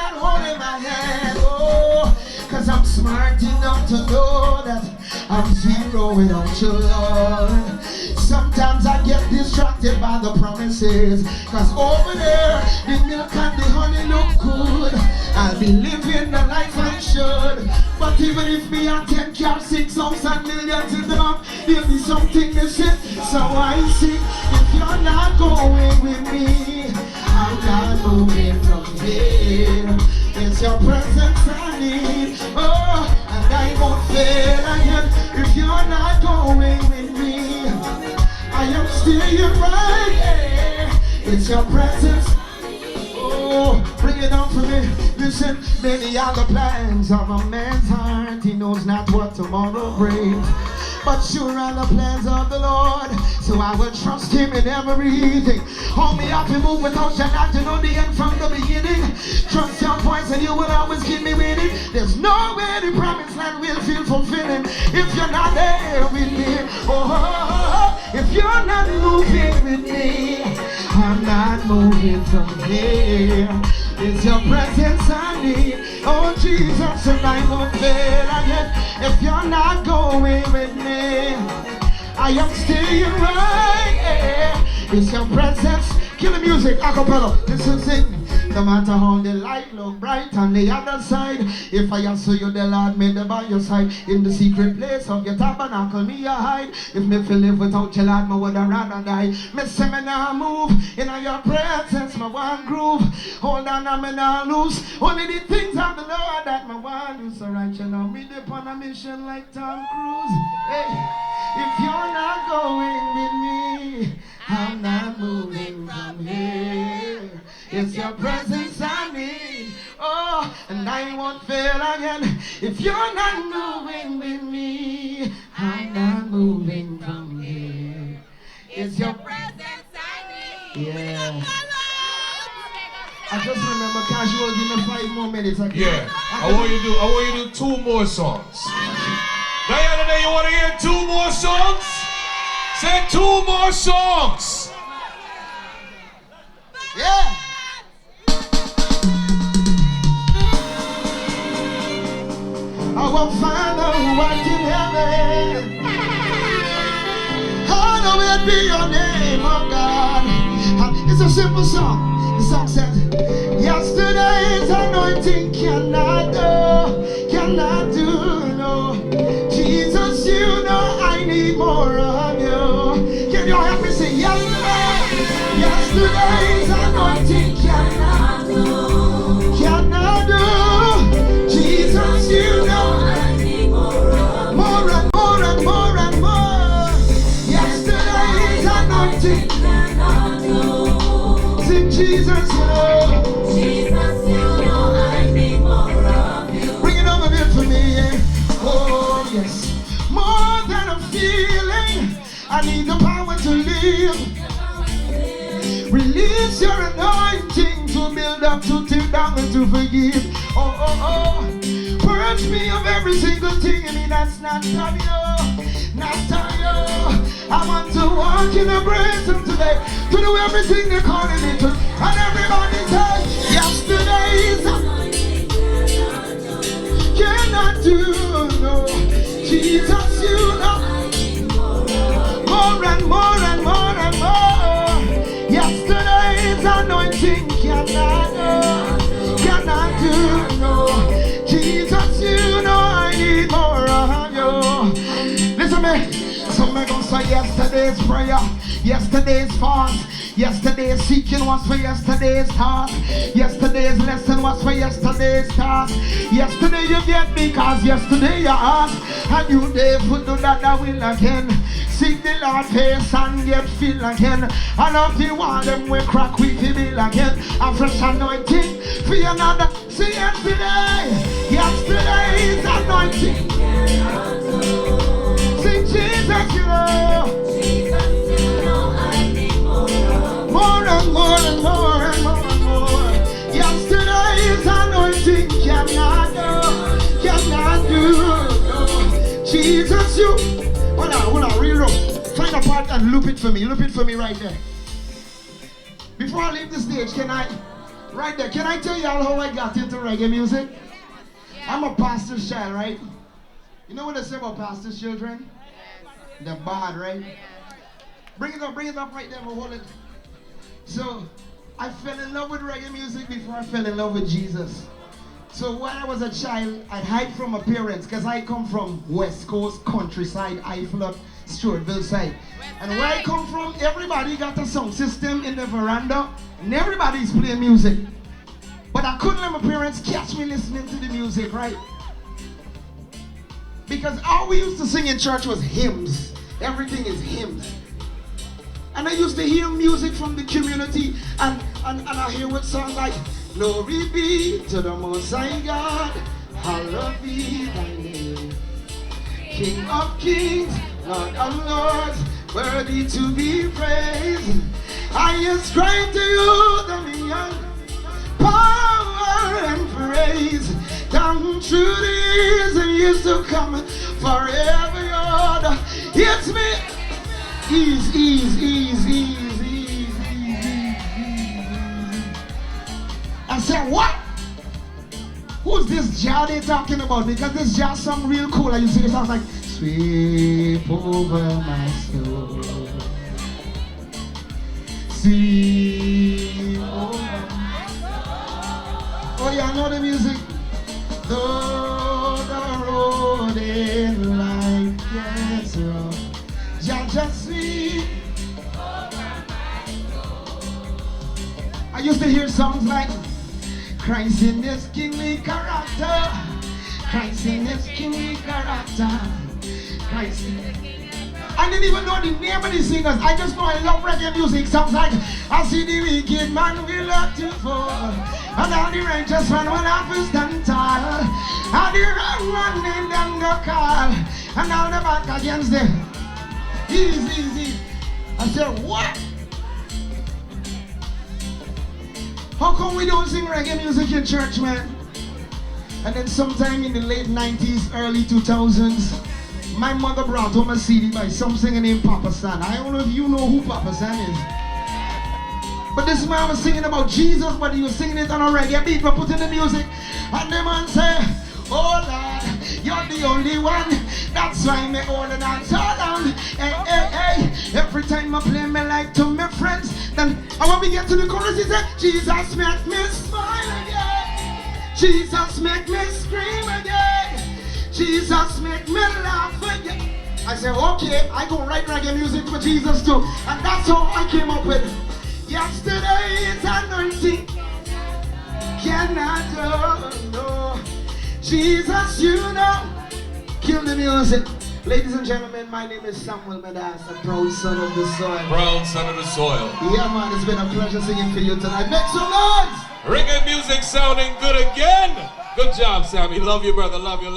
God holding my hand. Oh, cause I'm smart enough to know that I'm zero without your Lord. Sometimes I get distracted by the promises, cause over there the milk and the honey look good. I'll be living the life I should. But even if me and 10 cars, 6 house and millions in the bank, there'll be something missing. So I sing, if you're not going with me, I'm not moving from here. It's your presence I need. Oh, and I won't fail again. If you're not going with me, I am still right here. It's your presence. Oh, bring it down for me. Listen, many are the plans of a man's heart. He knows not what tomorrow brings, but sure are the plans of the Lord. So I will trust him in everything. Hold me up and move without you not to know the end from the beginning. Trust your voice and you will always keep me with it. There's no way the promised land will feel fulfilling if you're not there with me. Oh, if you're not moving with me, I'm not moving from here. It's your presence I need. Oh Jesus, and I won't fail again. If you're not going with me, I am still right here. It's your presence. Kill the music, acapella. Listen, sing. No matter how the light look bright on the other side, if I answer you, the Lord made them by your side. In the secret place of your tabernacle, me a hide. If me feel live without your Lord, me woulda rather die. Me say me nah move in your presence, my one groove. Hold on, I'm not loose. Only the things of the Lord that my one do. So right, you know me up on a mission like Tom Cruise. Hey, if you're not going with me, I'm not moving from here. It's your presence I need. Oh, and I won't fail again. If you're not moving with me, I'm not moving from here. It's your presence I need. Yeah. I just remember Casual give me 5 more minutes. Yeah. I want you to do 2 more songs. Guyana, you want to hear 2 more songs? Say 2 more songs. Yeah. Our Father who art in heaven, hallowed be your name, oh God. It's a simple song. The song says, yesterday's anointing cannot do, no. Jesus, you know I need more of you. Can you help me sing? Yesterday's anointing cannot do. Jesus, you know I need more of you. More and more and more and more. Yesterday's anointing cannot do. Sing Jesus, you know. Jesus, you know I need more of you. Bring it over here for me, yeah. Oh yes. More than a feeling, I need the power to live. Release your anointing to build up, to tear down, and to forgive. Oh, oh, oh. Purge me of every single thing in me that's not of you. Not of you. I want to walk in the grace of today, to do everything they're calling me to. And everybody say, yesterday's cannot do, no. Jesus, you know. More and more and more and more. Yesterday's anointing cannot do, no. Jesus, you know I need more of you. Listen to me. Somebody gonna say yesterday's prayer, yesterday's fast, yesterday's seeking was for yesterday's task, yesterday's lesson was for yesterday's task. Yesterday you get me cause yesterday you asked, and you day for do that I will again. Seek the Lord face and get filled again. And of the one them will crack with the bill again. A fresh anointing for another. See yesterday's anointing. Sing Jesus, you know. Jesus, you know I need more and more and more and more and more. Yesterday's anointing cannot do. Jesus, you. Hold on, real low. Find a part and loop it for me right there. Before I leave the stage, can I Right there. Can I tell y'all how I got into reggae music? I'm a pastor's child, right? You know what they say about pastor's children? They're bad, right? Bring it up right there, hold it. So, I fell in love with reggae music before I fell in love with Jesus. So when I was a child, I'd hide from my parents because I come from West Coast, countryside, Eifel, Stuartville side. And where I come from, everybody got a sound system in the veranda and everybody's playing music. But I couldn't let my parents catch me listening to the music, right? Because all we used to sing in church was hymns. Everything is hymns. And I used to hear music from the community and I hear what songs like, glory be to the Most High God, hallowed be thy name. King of kings, Lord of lords, worthy to be praised. I ascribe to you dominion, power and praise. Down through the years and years to come, forever yours. It's me. Ease. I said, what? Who's this jar they talking about? Because this jar sound real cool. And you see it sounds like, sweep over my soul. Sweep over my soul. Oh, y'all know the music? Though the road in life gets rough, just sweep over my soul. I used to hear songs like, Christ in this kingly character, Christ in this kingly character, Christ in this kingly character. I didn't even know the name of the singers. I just know I love reggae music. Songs like, I see the wicked man will look to fall, and all the righteous man will have to stand tall, and the wrong man in them go call, and all the back against them. Easy. I said, what? How come we don't sing reggae music in church, man? And then sometime in the late 90s, early 2000s, my mother brought home a CD by some singer named Papa San. I don't know if you know who Papa San is. But this man was singing about Jesus, but he was singing it on a reggae beat, but put in the music. And the man said, oh Lord, you're the only one. That's why me holding on so long. Hey. Every time I play me like to my friends, then when we get to the chorus, he said, Jesus make me smile again. Jesus make me scream again. Jesus make me laugh again. I said, okay, I go write reggae music for Jesus too. And that's how I came up with yesterday's anointing cannot do, no. Jesus, you know, kill the music. Ladies and gentlemen, my name is Samuel Medas, a proud son of the soil. Proud son of the soil. Yeah, man, it's been a pleasure singing for you tonight. Make some noise! Reggae music sounding good again. Good job, Sammy. Love you, brother. Love you.